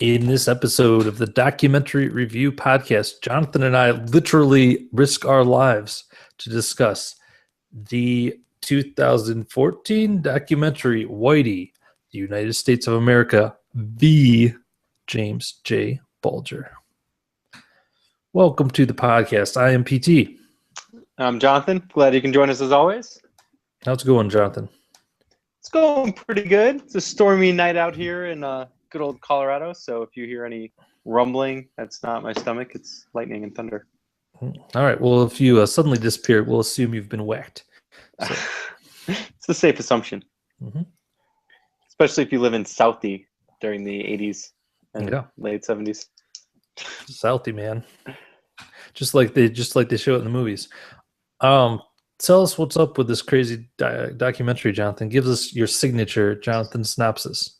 In this episode of the Documentary Review Podcast, Jonathan and I literally risk our lives to discuss the 2014 documentary Whitey, the United States of America v. James J. Bulger. Welcome to the podcast. I am PT. I'm Jonathan. Glad you can join us as always. How's it going, Jonathan? It's going pretty good. It's a stormy night out here in good old Colorado. So if you hear any rumbling, that's not my stomach. It's lightning and thunder. All right. Well, if you suddenly disappear, we'll assume you've been whacked. So. It's a safe assumption. Mm-hmm. Especially if you live in Southie during the 80s and late 70s. Southie, man. Just like they show it in the movies. Tell us what's up with this crazy documentary, Jonathan. Give us your signature Jonathan synopsis.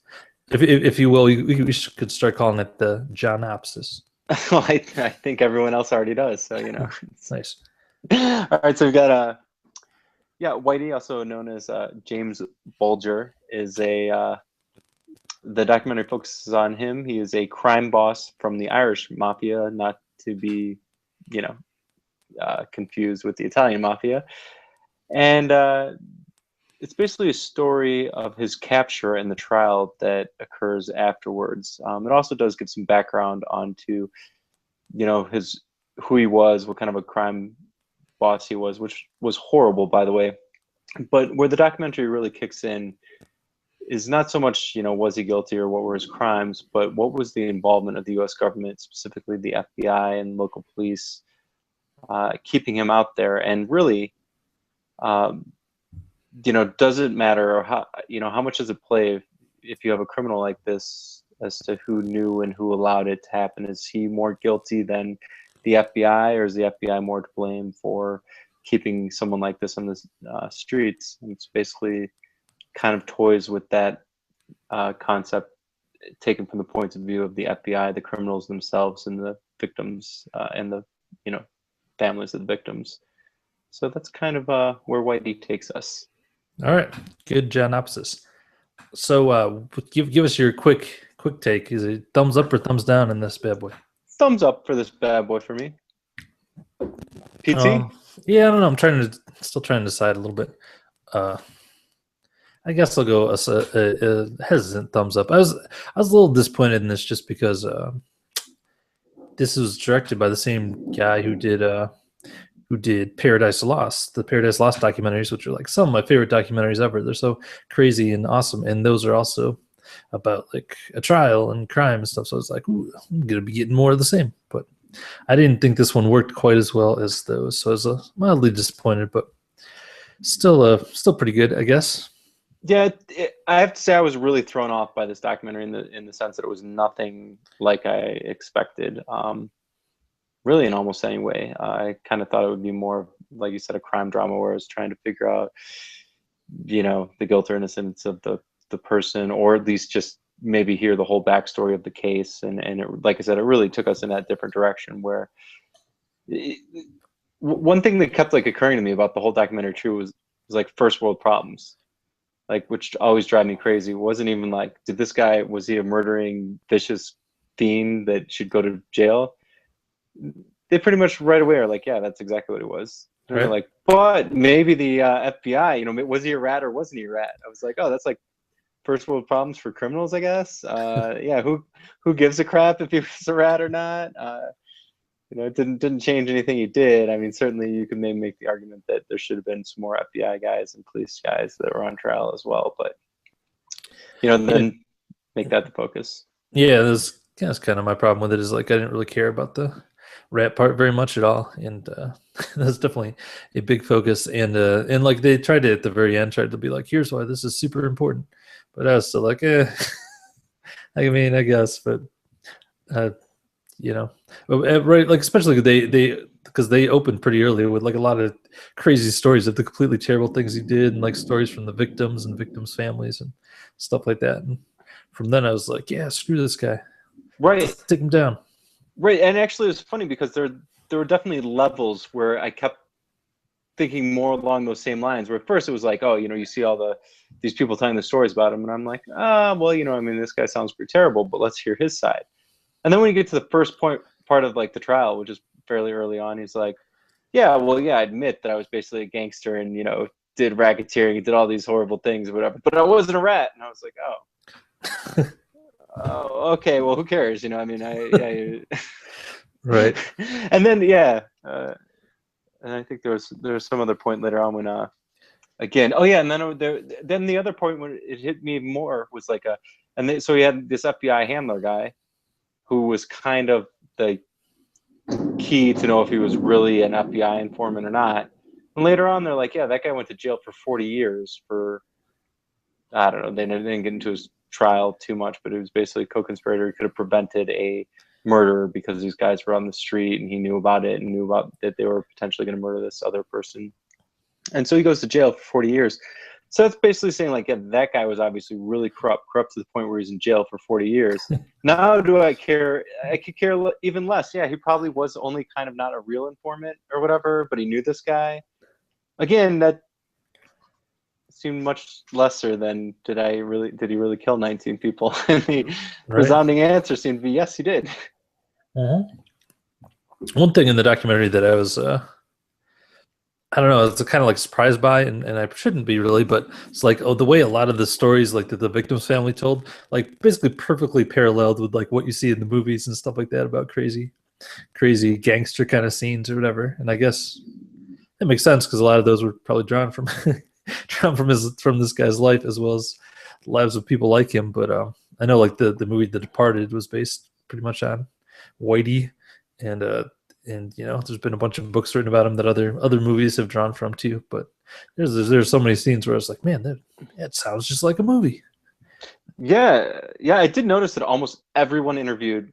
If you will, we could start calling it the Johnopsis. Well, I think everyone else already does, so you know. Nice. All right, so we've got Whitey, also known as James Bulger, is the documentary focuses on him. He is a crime boss from the Irish mafia, not to be, confused with the Italian mafia, and it's basically a story of his capture and the trial that occurs afterwards. It also does give some background onto, who he was, what kind of a crime boss he was, which was horrible, by the way. But where the documentary really kicks in is not so much, was he guilty or what were his crimes, but what was the involvement of the U.S. government, specifically the FBI and local police, keeping him out there. And really, does it matter, or how much does it play if you have a criminal like this as to who knew and who allowed it to happen? Is he more guilty than the FBI, or is the FBI more to blame for keeping someone like this on the streets? And it's basically kind of toys with that concept, taken from the point of view of the FBI, the criminals themselves, and the victims, and the families of the victims. So that's kind of where Whitey takes us. All right, good Johnopsis. So give us your quick take. Is it thumbs up or thumbs down in this bad boy? Thumbs up for this bad boy for me. PT? Yeah, I don't know. I'm still trying to decide a little bit. I guess I'll go a hesitant thumbs up. I was a little disappointed in this just because this was directed by the same guy who did Paradise Lost, the Paradise Lost documentaries, which are like some of my favorite documentaries ever. They're so crazy and awesome, and those are also about like a trial and crime and stuff. So I was like, ooh, I'm gonna be getting more of the same. But I didn't think this one worked quite as well as those, so I was mildly disappointed, but still pretty good, I guess. Yeah, I have to say I was really thrown off by this documentary in the sense that it was nothing like I expected. Really, in almost any way. I kind of thought it would be more, like you said, a crime drama where I was trying to figure out, the guilt or innocence of the person, or at least just maybe hear the whole backstory of the case. And it, like I said, it really took us in that different direction where one thing that kept like occurring to me about the whole documentary too was like first world problems, like, which always drive me crazy. It wasn't even like, was he a murdering, vicious fiend that should go to jail? They pretty much right away are like, yeah, that's exactly what it was. And they're like, but maybe the FBI, was he a rat or wasn't he a rat? I was like, oh, that's like first world problems for criminals, I guess. Yeah, who gives a crap if he was a rat or not? It didn't change anything he did. I mean, certainly you could maybe make the argument that there should have been some more FBI guys and police guys that were on trial as well, but then make that the focus. Yeah, that's kind of my problem with it, is like I didn't really care about the rat part very much at all, and that's definitely a big focus. And like they tried to at the very end tried to be like, here's why this is super important, but I was still like, I mean, I guess, but right, like especially they because they opened pretty early with like a lot of crazy stories of the completely terrible things he did, and like stories from the victims and victims' families and stuff like that. And from then I was like, yeah, screw this guy, right, take him down. Right, and actually it was funny because there were definitely levels where I kept thinking more along those same lines, where at first it was like, oh, you see all these people telling the stories about him, and I'm like, well, I mean, this guy sounds pretty terrible, but let's hear his side. And then when you get to the first part of like the trial, which is fairly early on, he's like, yeah, well, yeah, I admit that I was basically a gangster and, did racketeering and did all these horrible things or whatever, but I wasn't a rat. And I was like, oh, okay, well, who cares? I mean, Right. And then, and I think there was some other point later on when, again, oh yeah, and then the other point when it hit me more was like so he had this FBI handler guy who was kind of the key to know if he was really an FBI informant or not. And later on, they're like, yeah, that guy went to jail for 40 years for, I don't know, they didn't get into his trial too much, but it was basically a co-conspirator. He could have prevented a murder because these guys were on the street and he knew about it and knew about that they were potentially going to murder this other person. And so he goes to jail for 40 years. So that's basically saying, like, yeah, that guy was obviously really corrupt to the point where he's in jail for 40 years. Now do I care? I could care even less. Yeah, he probably was only kind of not a real informant or whatever, but he knew this guy. Again, that seemed much lesser than did he really kill 19 people? And the resounding answer seemed to be yes, he did. One thing in the documentary that I was I don't know, it's kind of like surprised by, and I shouldn't be really, but it's like, the way a lot of the stories like that the victim's family told, like basically perfectly paralleled with like what you see in the movies and stuff like that about crazy gangster kind of scenes or whatever. And I guess it makes sense because a lot of those were probably drawn from from this guy's life as well as lives of people like him. But I know like the movie The Departed was based pretty much on Whitey, and there's been a bunch of books written about him that other movies have drawn from too. But there's so many scenes where it's like, man, that sounds just like a movie. Yeah, I did notice that almost everyone interviewed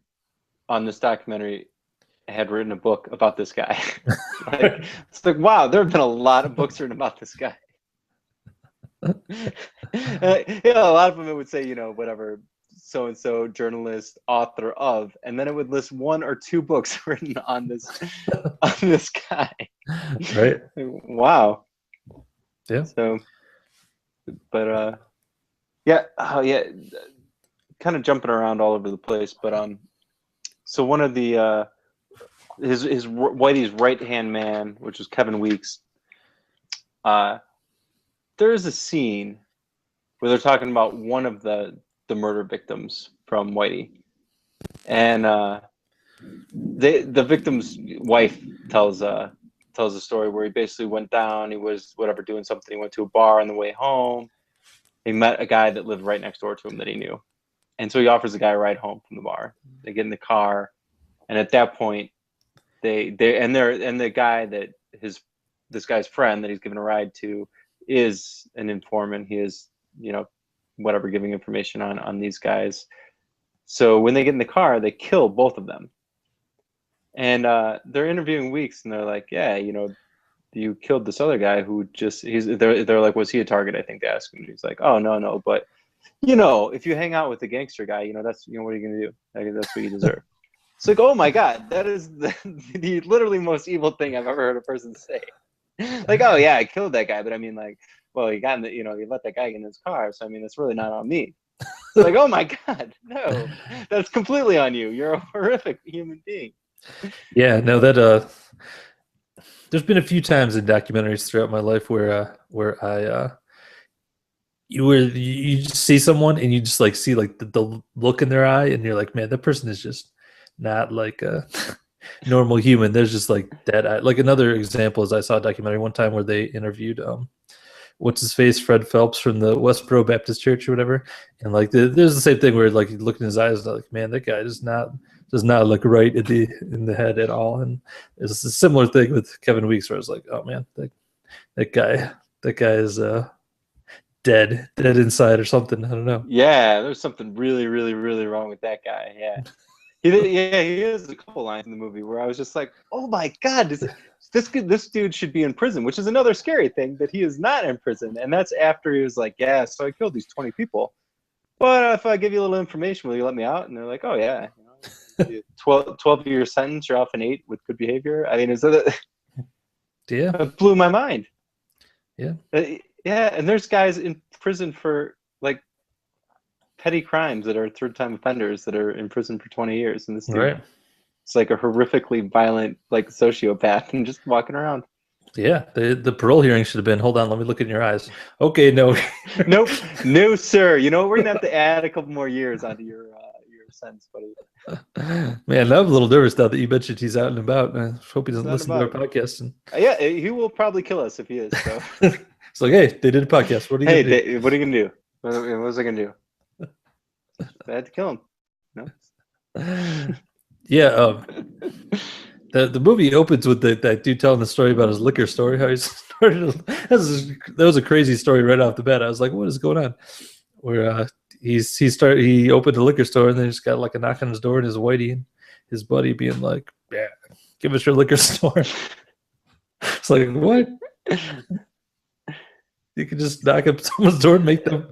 on this documentary had written a book about this guy. It's like, wow, there have been a lot of books written about this guy. A lot of them it would say, whatever, so and so journalist, author of, and then it would list one or two books written on this guy. Right. Wow. Yeah. So, but kind of jumping around all over the place, but so one of the his Whitey's right hand man, which was Kevin Weeks, there is a scene where they're talking about one of the murder victims from Whitey, and the victim's wife tells a story where he basically went down. He was doing something. He went to a bar on the way home. He met a guy that lived right next door to him that he knew, and so he offers the guy a ride home from the bar. They get in the car, and at that point, the guy that this guy's friend that he's given a ride to is an informant. He is, giving information on these guys. So when they get in the car, they kill both of them. And they're interviewing Weeks, and they're like, yeah, you killed this other guy who they're like, was he a target? I think they asked him. He's like, oh, no. But, if you hang out with the gangster guy, that's, what are you going to do? Like, that's what you deserve. It's like, oh my God, that is the literally most evil thing I've ever heard a person say. Like, oh yeah, I killed that guy, but I mean, like, well, he got in the, he let that guy get in his car, so I mean, it's really not on me. It's like, oh my God, no, that's completely on you. You're a horrific human being. Yeah, no, there's been a few times in documentaries throughout my life where you just see someone and you just like see like the look in their eye, and you're like, man, that person is just not like a normal human. There's just like dead eye. Like another example is I saw a documentary one time where they interviewed what's his face, Fred Phelps from the Westboro Baptist Church or whatever, and like there's the same thing where like you look in his eyes and like, man, that guy does not look right in the head at all. And it's a similar thing with Kevin Weeks where I was like, oh man, that guy is dead inside or something. I don't know. Yeah, there's something really, really, really wrong with that guy. Yeah. He has a couple lines in the movie where I was just like, oh my God, this dude should be in prison, which is another scary thing, that he is not in prison. And that's after he was like, yeah, so I killed these 20 people. But if I give you a little information, will you let me out? And they're like, oh yeah, 12-year sentence, you're off an 8 with good behavior. I mean, yeah, it blew my mind. Yeah. Yeah, and there's guys in prison for like petty crimes that are third-time offenders that are in prison for 20 years, and this dude, Right. it's like a horrifically violent, like sociopath, and just walking around. Yeah. The parole hearing should have been, hold on, let me look in your eyes. Okay, no. Nope, no, sir. You know, we're gonna have to add a couple more years onto your sentence, buddy. Man, I'm a little nervous now that you mentioned he's out and about. I hope he doesn't He's out listen and to our about. podcast. And Yeah, he will probably kill us if he is. So, it's like, hey, they did a podcast. What are you hey, gonna do? what are you gonna do? What was I gonna do? I had to kill him. No. Yeah. The movie opens with that dude telling the story about his liquor store. How he started. That was a crazy story right off the bat. I was like, what is going on? Where he opened a liquor store and then just got like a knock on his door and his Whitey and his buddy being like, yeah, give us your liquor store. It's like, what? You could just knock up someone's door and make them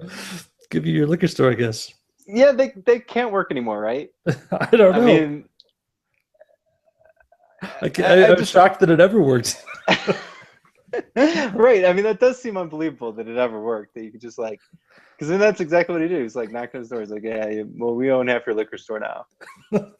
give you your liquor store, I guess. Yeah, they can't work anymore, right? I don't know. I mean, I'm shocked that it ever worked. Right. I mean, that does seem unbelievable that it ever worked. That you could just like, because then that's exactly what he did. He's like knocking on his door. He's like, yeah, well, we own half your liquor store now. The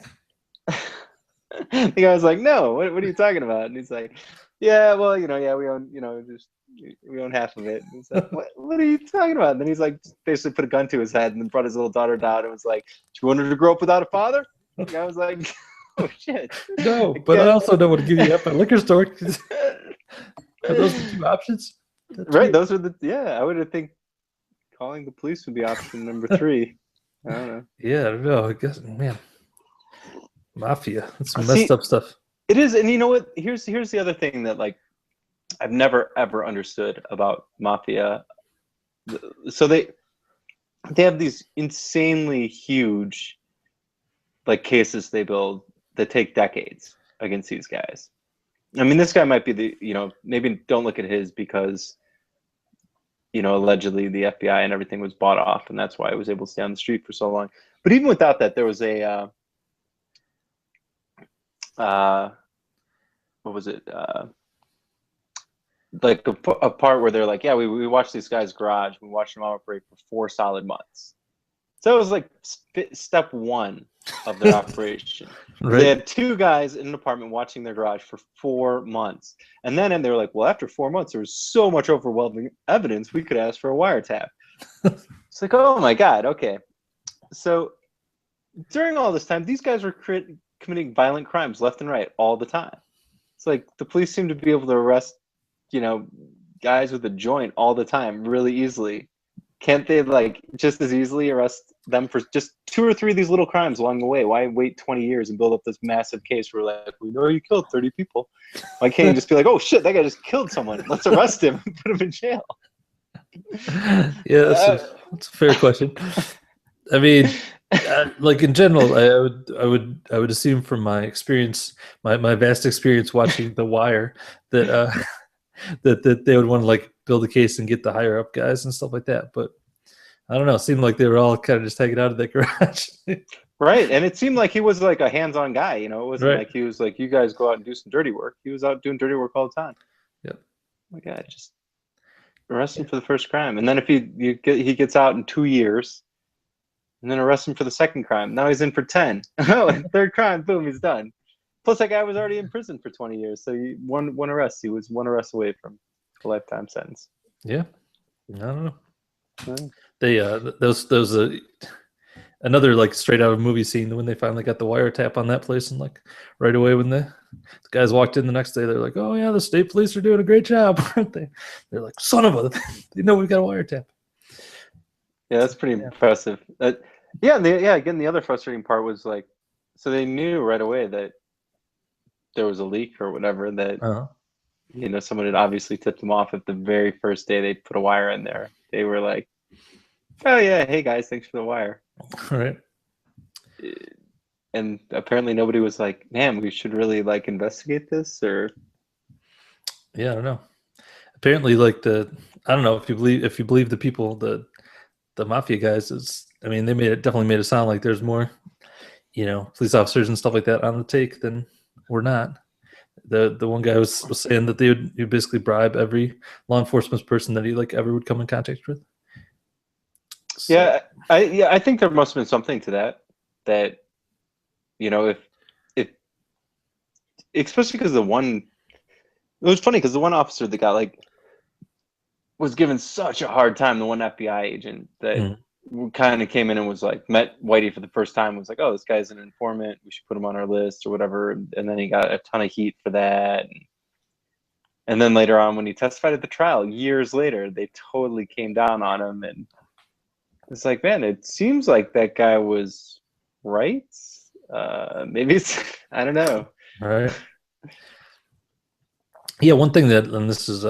guy was like, no, what are you talking about? And he's like, yeah, well, yeah, we own, we own half of it. And he's like, what are you talking about? And then he's like, basically put a gun to his head and then brought his little daughter down and was like, do you want her to grow up without a father? And the guy was like, oh shit. No, but I also don't want to give you half my liquor store. Are those the two options? That's right. Weird. Those are I would think calling the police would be option number 3. I don't know. Yeah, I don't know. I guess, man. Mafia. That's some messed up stuff. It is, and you know what? Here's the other thing that like I've never ever understood about mafia. So they have these insanely huge like cases they build that take decades against these guys. I mean, this guy might be maybe don't look at his because allegedly the FBI and everything was bought off, and that's why it was able to stay on the street for so long. But even without that, there was a what was it? Like a part where they're like, yeah, we watched this guy's garage. We watched him operate for 4 solid months. So it was like step 1 of their operation. Right. They had 2 guys in an apartment watching their garage for 4 months. And then they were like, well, after 4 months, there was so much overwhelming evidence, we could ask for a wiretap. It's like, oh my God, okay. So during all this time, these guys were committing violent crimes left and right all the time. It's like the police seem to be able to arrest, guys with a joint all the time really easily. Can't they like just as easily arrest them for just 2 or 3 of these little crimes along the way? Why wait 20 years and build up this massive case where like, we know you killed 30 people? Why can't you just be like, oh shit, that guy just killed someone. Let's arrest him and put him in jail. Yeah, that's a fair question. I mean, like in general, I would assume from my experience, my vast experience watching The Wire, that that they would want to like build a case and get the higher up guys and stuff like that. But I don't know. It seemed like they were all kind of just hanging out of that garage. Right. And it seemed like he was like a hands-on guy, it wasn't like he was like, you guys go out and do some dirty work. He was out doing dirty work all the time. Yep. Oh my God, just arrest him for the first crime. And then if he gets out in 2 years and then arrest him for the second crime. Now he's in for 10. Oh, third crime, boom, he's done. Plus that guy was already in prison for 20 years. So one arrest, he was 1 arrest away from a lifetime sentence. Yeah. I don't know. They those another like straight out of movie scene when they finally got the wiretap on that place, and like right away when the guys walked in the next day, they're like, oh yeah, the state police are doing a great job, aren't they? They're like, son of a, they know we've got a wiretap. Yeah, that's pretty impressive. Again, the other frustrating part was like, so they knew right away that there was a leak or whatever that someone had obviously tipped them off at the very first day they put a wire in there. They were like, oh yeah, hey guys, thanks for the wire. All right. And apparently nobody was like, man, we should really like investigate this, or yeah, I don't know. Apparently like I don't know if you believe the people, the mafia guys, they definitely made it sound like there's more police officers and stuff like that on the take than we're not. The one guy was saying that they would basically bribe every law enforcement person that he like ever would come in contact with. So, I think there must have been something to that. That if especially because the one it was funny because the one officer that got like was given such a hard time, the one FBI agent that mm, kind of came in and was like met Whitey for the first time, was like, oh, this guy's an informant, we should put him on our list or whatever, and then he got a ton of heat for that. And then later on when he testified at the trial years later, they totally came down on him, and it's like, man, it seems like that guy was right. Maybe it's I don't know. right. Yeah, one thing that, and this is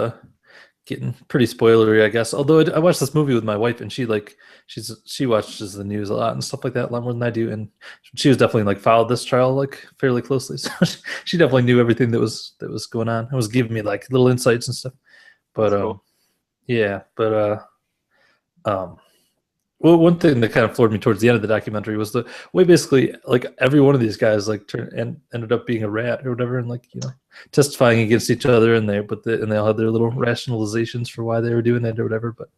getting pretty spoilery, I guess. Although I watched this movie with my wife, and she watches the news a lot and stuff like that a lot more than I do, and she was definitely like followed this trial like fairly closely, so she definitely knew everything that was going on. It was giving me like little insights and stuff. But That's cool. yeah, but well, one thing that kind of floored me towards the end of the documentary was the way basically like every one of these guys like turned and ended up being a rat or whatever, and like testifying against each other, and they all had their little rationalizations for why they were doing it or whatever. But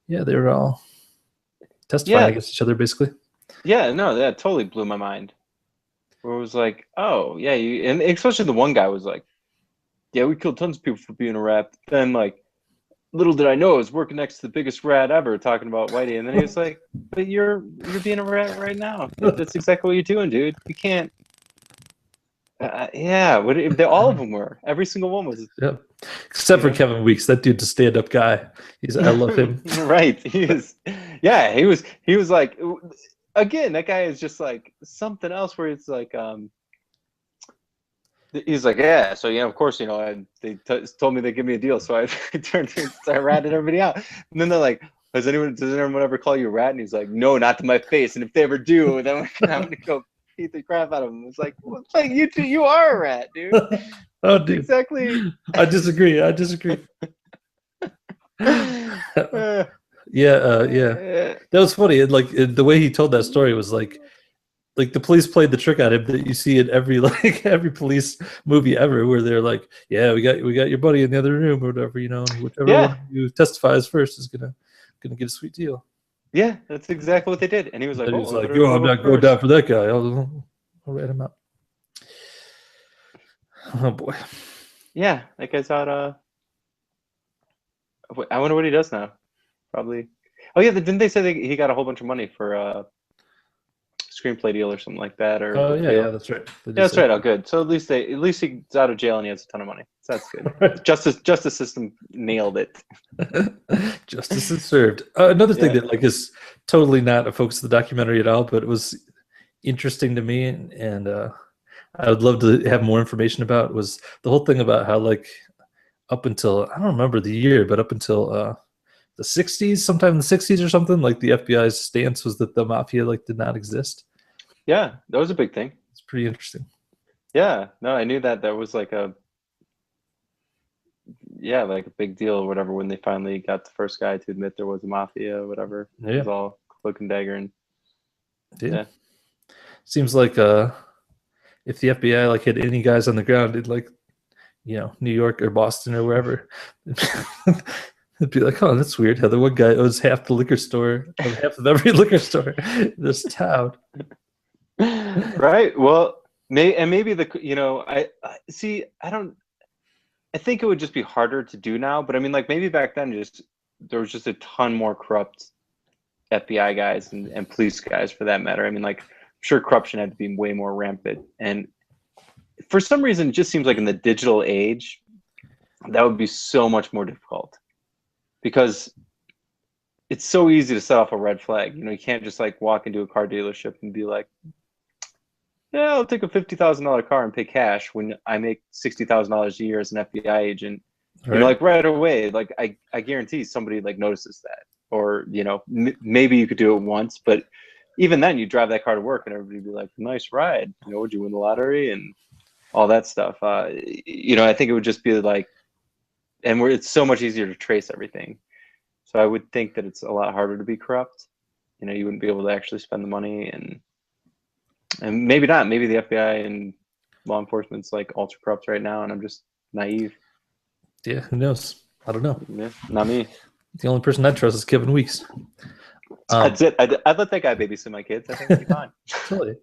yeah, they were all testifying Yeah, against each other basically. yeah, no, that totally blew my mind. Where it was like, oh yeah, and especially the one guy was like, yeah, we killed tons of people for being a rat. Then like, little did I know I was working next to the biggest rat ever, talking about Whitey. And then he was like, but you're being a rat right now. That's exactly what you're doing, dude. You can't. Yeah, all of them were. Every single one was. Yeah, except for Kevin Weeks, that dude's a stand-up guy. I love him. Right. He is. Yeah, he was. He was like, again, that guy is just like something else. Where it's like, he's like, yeah. So of course, they told me they'd give me a deal, so I turned and I ratted everybody out. And then they're like, does anyone ever call you a rat? And he's like, no, not to my face. And if they ever do, then I'm gonna go beat the crap out of them. It's like, well, it's like you are a rat, dude. Oh, dude. Exactly. I disagree. Yeah. That was funny. The way he told that story was like the police played the trick on him that you see in every every police movie ever, where they're like, yeah, we got your buddy in the other room or whatever, and whichever one of you testifies first is gonna get a sweet deal. Yeah, that's exactly what they did. And he was like, I'm not going down for that guy. I'll write him out. Oh boy. Yeah, that guy's out. I wonder what he does now. Probably. Oh yeah, didn't they say he got a whole bunch of money for a screenplay deal or something like that? Or yeah, that's right. Yeah, that's right. Oh, good. So at least he's out of jail and he has a ton of money. So that's good. Justice system nailed it. Justice is served. Another thing that is totally not a focus of the documentary at all, but it was interesting to me, and I would love to have more information about, was the whole thing about how up until, I don't remember the year, but up until the 60s, sometime in the 60s or something, the FBI's stance was that the mafia did not exist. Yeah, that was a big thing. It's pretty interesting. Yeah, no, I knew that was like a big deal or whatever when they finally got the first guy to admit there was a mafia or whatever. Yeah. It was all cloak and dagger. And yeah. Seems like if the FBI had any guys on the ground in New York or Boston or wherever, it'd be like, oh, that's weird how the one guy owns half the liquor store, or half of every liquor store in this town. Right. Well, maybe I see. I think it would just be harder to do now. But I mean, maybe back then, there was just a ton more corrupt FBI guys and police guys, for that matter. I mean, I'm sure corruption had to be way more rampant. And for some reason, it just seems like in the digital age, that would be so much more difficult, because it's so easy to set off a red flag. You can't just walk into a car dealership and be like, yeah, I'll take a $50,000 car and pay cash when I make $60,000 a year as an FBI agent. Right. Right away, I guarantee somebody notices that. Or maybe you could do it once, but even then, you drive that car to work and everybody would be like, nice ride. Would you win the lottery and all that stuff? I think it would just be and it's so much easier to trace everything. So I would think that it's a lot harder to be corrupt. You wouldn't be able to actually spend the money, and maybe not. Maybe the FBI and law enforcement's ultra corrupt right now, and I'm just naive. Yeah, who knows? I don't know. Yeah, not me. The only person I trust is Kevin Weeks. That's it. I'd let that guy babysit my kids. I think it'd be fine. Totally.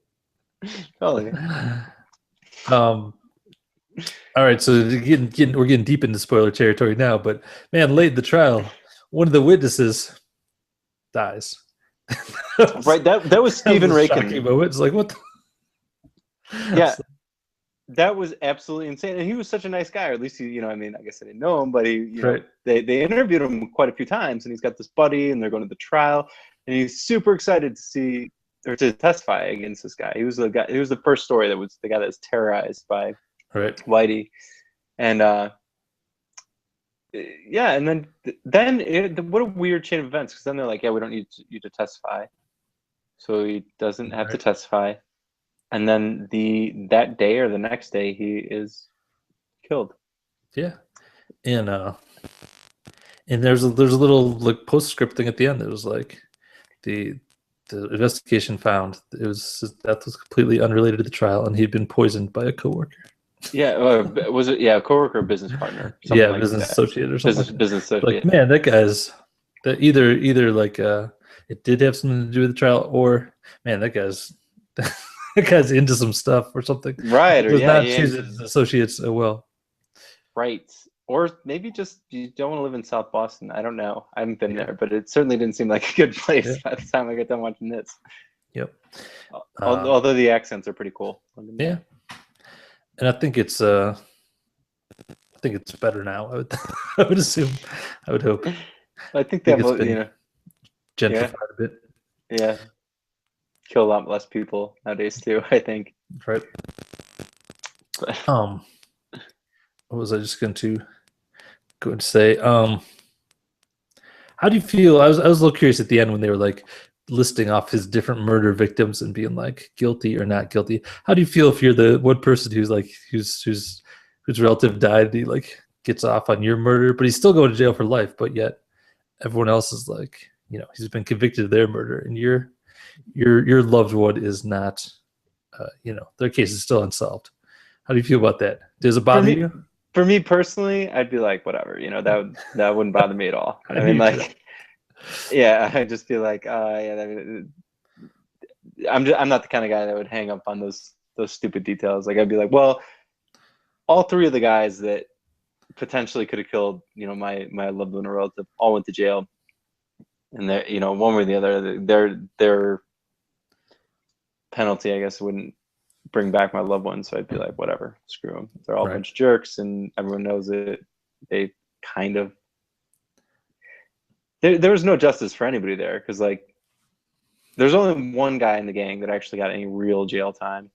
Totally. All right, so we're getting deep into spoiler territory now, but man, late in the trial, one of the witnesses dies. Right. That was Stephen Shocking Rakin. moment. It's like, what? Yeah. That was absolutely insane, and he was such a nice guy, or at least he, I mean, I guess I didn't know him, but he, Right. they interviewed him quite a few times, and he's got this buddy, and they're going to the trial, and he's super excited to see or to testify against this guy. He was the guy. He was the first story that was the guy that was terrorized by Whitey, and yeah, and then what a weird chain of events, because then they're like, yeah, we don't need you to testify, so he doesn't have to testify. And then that day or the next day, he is killed. Yeah, and there's a little like postscript thing at the end that was like the investigation found his death was completely unrelated to the trial, and he'd been poisoned by a coworker. Yeah, was it? Yeah, a coworker, or business partner. Yeah, like business associate or something. Business associate. Like, man, that either like it did have something to do with the trial, or man, that guy's into some stuff or something. Right. He does not choose his associates well. Right. Or maybe just you don't want to live in South Boston. I don't know. I haven't been there, but it certainly didn't seem like a good place by the time I got done watching this. Yep. Although the accents are pretty cool. Yeah. And I think it's better now. I would assume. I would hope. I think that been gentrified a bit. Yeah. Kill a lot less people nowadays too, I think. Right. What was I just going to say? How do you feel? I was a little curious at the end when they were like listing off his different murder victims and being like guilty or not guilty. How do you feel if you're the one person who's like whose relative died and he like gets off on your murder, but he's still going to jail for life, but yet everyone else is like, he's been convicted of their murder, and your loved one is not, their case is still unsolved. How do you feel about that? Does it bother you? For me personally, I'd be like, whatever, that wouldn't bother me at all. I mean, like, yeah, I'd just be like, yeah, I'm not the kind of guy that would hang up on those stupid details. Like, I'd be like, well, all three of the guys that potentially could have killed, my loved one or relative all went to jail, and they're, one way or the other, their penalty, I guess, wouldn't bring back my loved one. So I'd be like, whatever, screw them. They're all a bunch of jerks, and everyone knows it. They kind of there was no justice for anybody there, because like there's only one guy in the gang that actually got any real jail time.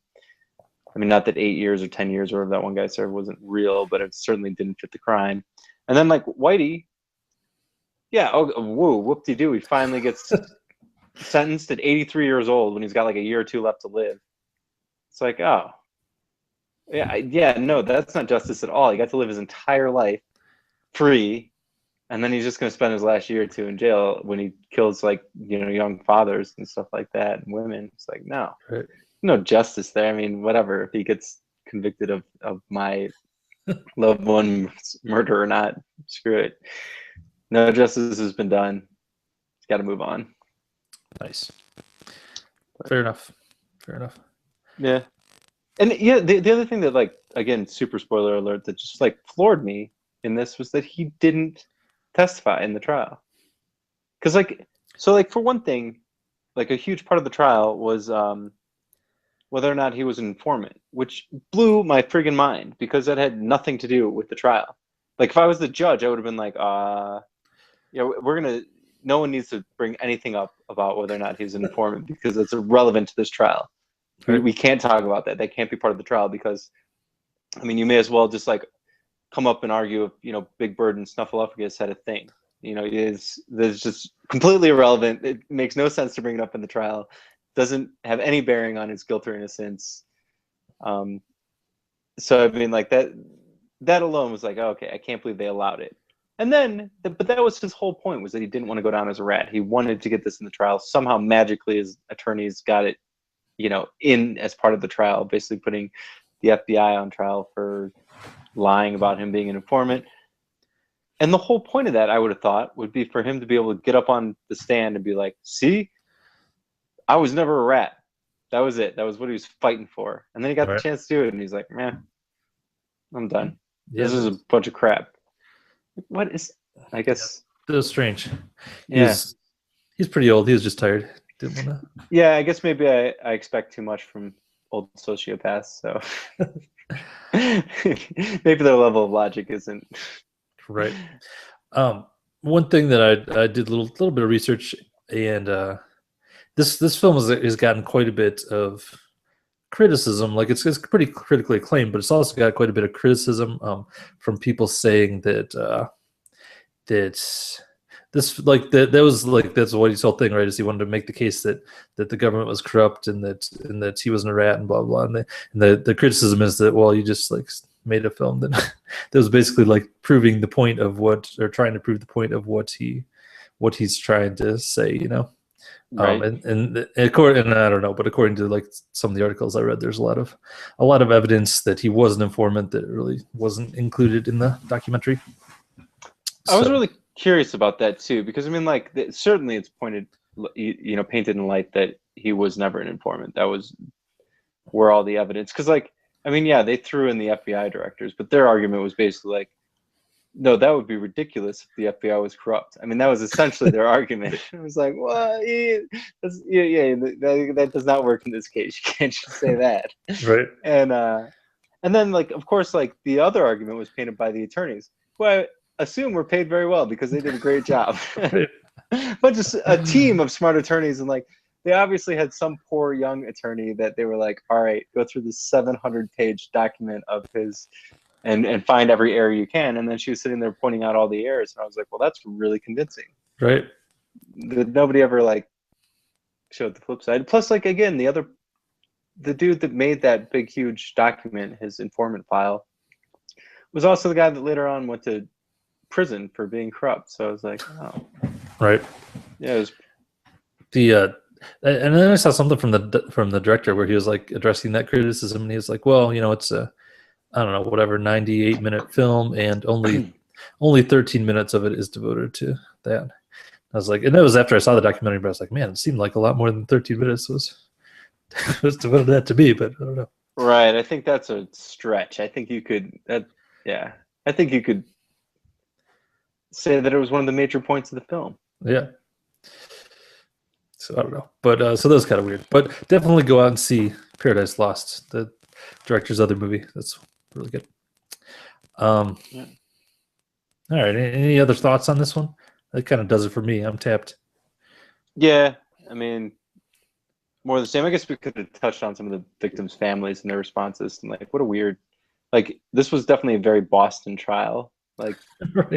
I mean, not that 8 years or 10 years or whatever that one guy served wasn't real, but it certainly didn't fit the crime. And then like Whitey, yeah, whoop-de-doo, he finally gets sentenced at 83 years old when he's got like a year or two left to live. It's like, oh, yeah, no, that's not justice at all. He got to live his entire life free, and then he's just going to spend his last year or two in jail when he kills like young fathers and stuff like that, and women. It's like, no, no justice there. I mean, whatever. If he gets convicted of my loved one's murder or not, screw it. No justice has been done. He's got to move on. Nice. Fair enough. Yeah. And yeah, the other thing that, like, again, super spoiler alert, that just like floored me in this was that he didn't testify in the trial. Because for one thing, like a huge part of the trial was whether or not he was an informant, which blew my friggin' mind, because that had nothing to do with the trial. Like, if I was the judge, I would have been like, no one needs to bring anything up about whether or not he's an informant, because it's irrelevant to this trial. We can't talk about that. That can't be part of the trial, because, I mean, you may as well just like come up and argue if, Big Bird and Snuffleupagus had a thing. It's just completely irrelevant. It makes no sense to bring it up in the trial. Doesn't have any bearing on his guilt or innocence. So I mean, like that alone was like, oh, okay, I can't believe they allowed it. And then, but that was his whole point, was that he didn't want to go down as a rat. He wanted to get this in the trial. Somehow, magically, his attorneys got it, in as part of the trial, basically putting the FBI on trial for lying about him being an informant. And the whole point of that, I would have thought, would be for him to be able to get up on the stand and be like, see, I was never a rat. That was it. That was what he was fighting for. And then he got the Right. chance to do it, and he's like, man, I'm done. Yeah, This is a bunch of crap. What is, I guess, it was strange. yeah. He's pretty old. He was just tired. Didn't want to. Yeah, I guess maybe I expect too much from old sociopaths, so maybe their level of logic isn't Right. One thing that I did a little bit of research, and this film has gotten quite a bit of criticism. Like it's pretty critically acclaimed, but it's also got quite a bit of criticism from people saying that that this that was like that's Whitey's whole thing, right? Is he wanted to make the case that the government was corrupt and that he wasn't a rat and blah blah. And the criticism is that, well, you just like made a film that that was basically like proving the point of what, or trying to prove the point of what he's trying to say, you know. right. And according, and I don't know, but according to like some of the articles I read, there's a lot of evidence that he was an informant that really wasn't included in the documentary. I was really curious about that too, because I mean, like, certainly it's pointed, you know, painted in light that he was never an informant. That was where all the evidence, because, like, I mean, yeah, they threw in the FBI directors, but their argument was basically like, no, that would be ridiculous if the FBI was corrupt. I mean, that was essentially their argument. It was like, well, yeah, that does not work in this case. You can't just say that, right. And then, like, of course, like the other argument was painted by the attorneys, who I assume were paid very well because they did a great job. But just a team of smart attorneys, and like they obviously had some poor young attorney that they were like, all right, go through this 700-page document of his and find every error you can. And then she was sitting there pointing out all the errors, and I was like, well, that's really convincing. Right. Nobody ever like showed the flip side. Plus, like, again, the dude that made that big huge document, his informant file, was also the guy that later on went to prison for being corrupt. So I was like, oh, right. Yeah, it was and then I saw something from the director where he was like addressing that criticism, and he was like, well, you know, it's a, I don't know, whatever, 98-minute film, and only 13 minutes of it is devoted to that. I was like, and that was after I saw the documentary, but I was like, man, it seemed like a lot more than 13 minutes was devoted to that to me, but I don't know. Right. I think that's a stretch. I think you could I think you could say that it was one of the major points of the film. Yeah. So I don't know. But so that was kind of weird. But definitely go out and see Paradise Lost, the director's other movie. That's really good. Yeah. All right. Any other thoughts on this one? That kind of does it for me. I'm tapped. Yeah. I mean, more of the same. I guess we could have touched on some of the victims' families and their responses, and like, what a weird, like, this was definitely a very Boston trial. Like, Right.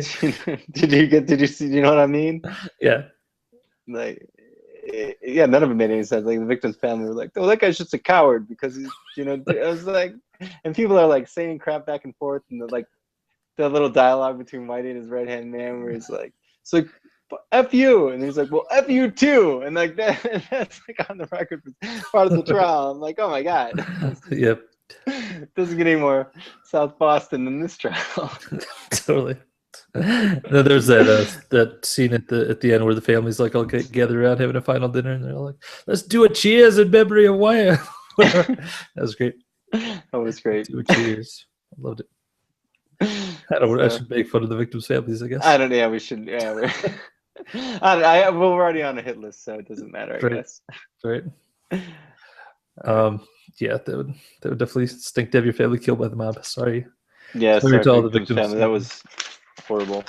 did you see, you know what I mean? Yeah. Like, yeah, none of it made any sense. Like, the victim's family were like, oh, that guy's just a coward because he's, you know, I was like, and people are like saying crap back and forth, and like the little dialogue between Whitey and his right hand man, where he's like, it's like, F you, and he's like, well, F you too, and like that, and that's like on the record for part of the trial. I'm like, oh my god. Yep. Doesn't get any more South Boston than this trial. Totally. Then there's that scene at the end where the family's like all gather around having a final dinner, and they're like, let's do a cheers in memory of Wyatt. That was great. That was great. Do a cheers. I loved it. I should make fun of the victims' families, I guess. I don't know. Yeah, we should. Yeah, we're well, we're already on a hit list, so it doesn't matter, I guess. Right. Yeah, that would definitely stink to have your family killed by the mob. Sorry. Yeah, sorry to all the victims' family. That was horrible.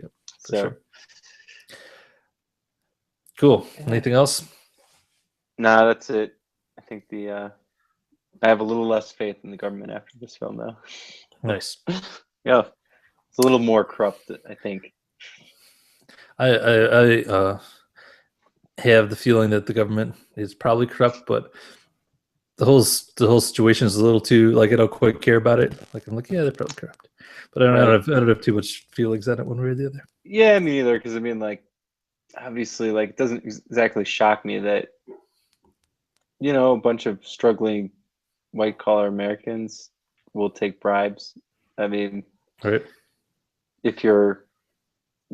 Yep. So sure. Cool. Anything else? Nah, that's it. I think I have a little less faith in the government after this film, though. Nice. Yeah, it's a little more corrupt, I think. I have the feeling that the government is probably corrupt, but the whole situation is a little too, like, I don't quite care about it. Like, I'm like, yeah, they're probably corrupt, but I don't have too much feelings on it one way or the other. Yeah, me neither. Because I mean, like, obviously, like, it doesn't exactly shock me that, you know, a bunch of struggling white collar Americans will take bribes. I mean, Right. if you're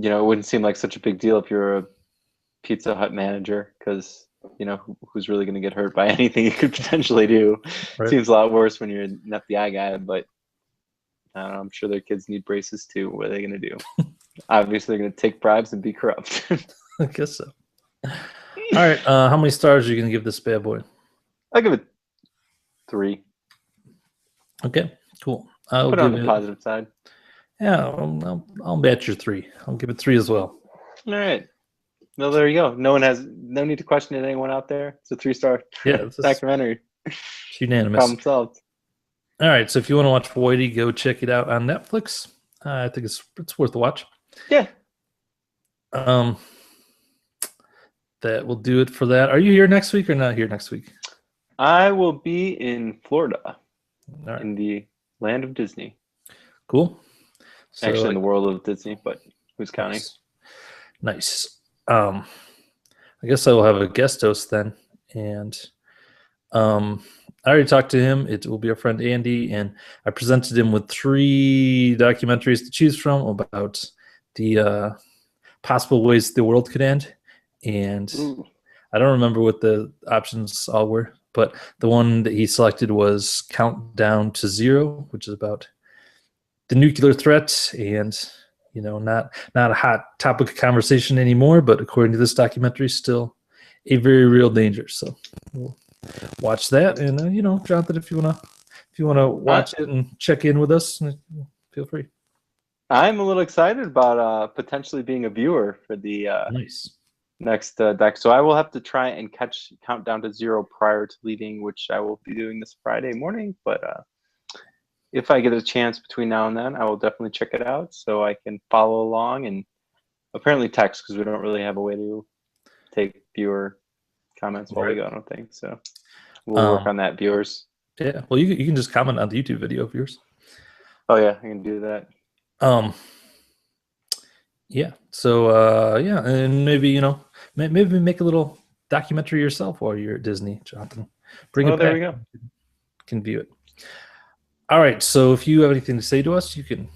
it wouldn't seem like such a big deal if you're a Pizza Hut manager, because who's really going to get hurt by anything you could potentially do. Right. Seems a lot worse when you're an FBI guy, but I don't know, I'm sure their kids need braces too. What are they going to do? Obviously, they're going to take bribes and be corrupt. I guess so. All right. How many stars are you going to give this bad boy? I'll give it 3. Okay, cool. I'll Put it on give the it, positive side. Yeah, I'll match your 3. I'll give it 3 as well. All right. No, there you go. No need to question it. Anyone out there? It's a 3-star documentary. It's unanimous. Problem solved. All right, so if you want to watch Whitey, go check it out on Netflix. I think it's worth a watch. Yeah. That will do it for that. Are you here next week or not here next week? I will be in Florida, right. in the land of Disney. Cool. So, actually, in the world of Disney, but who's counting? Nice. I guess I will have a guest host then, and I already talked to him. It will be our friend Andy, and I presented him with 3 documentaries to choose from about the possible ways the world could end. And Ooh. I don't remember what the options all were, but the one that he selected was Countdown to Zero, which is about the nuclear threat, and not a hot topic of conversation anymore, but according to this documentary, still a very real danger. So we'll watch that, and Jonathan, if you wanna watch it and check in with us, feel free. I'm a little excited about potentially being a viewer for the Nice. next deck. So I will have to try and catch Countdown to Zero prior to leaving, which I will be doing this Friday morning. But if I get a chance between now and then, I will definitely check it out so I can follow along and apparently text, because we don't really have a way to take viewer comments while we go, I don't think. So we'll work on that, viewers. Yeah, well, you can just comment on the YouTube video of yours. Oh yeah, I can do that. Yeah. So yeah, and maybe maybe make a little documentary yourself while you're at Disney, Jonathan. Bring it back. There we go. You can view it. All right. So if you have anything to say to us, you can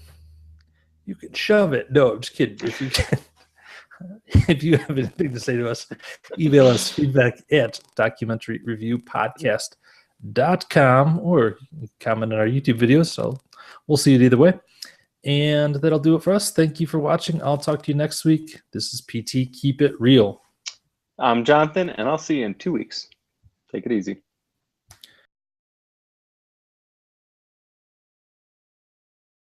shove it. No, I'm just kidding. If you have anything to say to us, email us feedback@documentaryreview.podcast.com, or comment on our YouTube videos. So we'll see it either way. And that'll do it for us. Thank you for watching. I'll talk to you next week. This is PT. Keep it real. I'm Jonathan, and I'll see you in 2 weeks. Take it easy.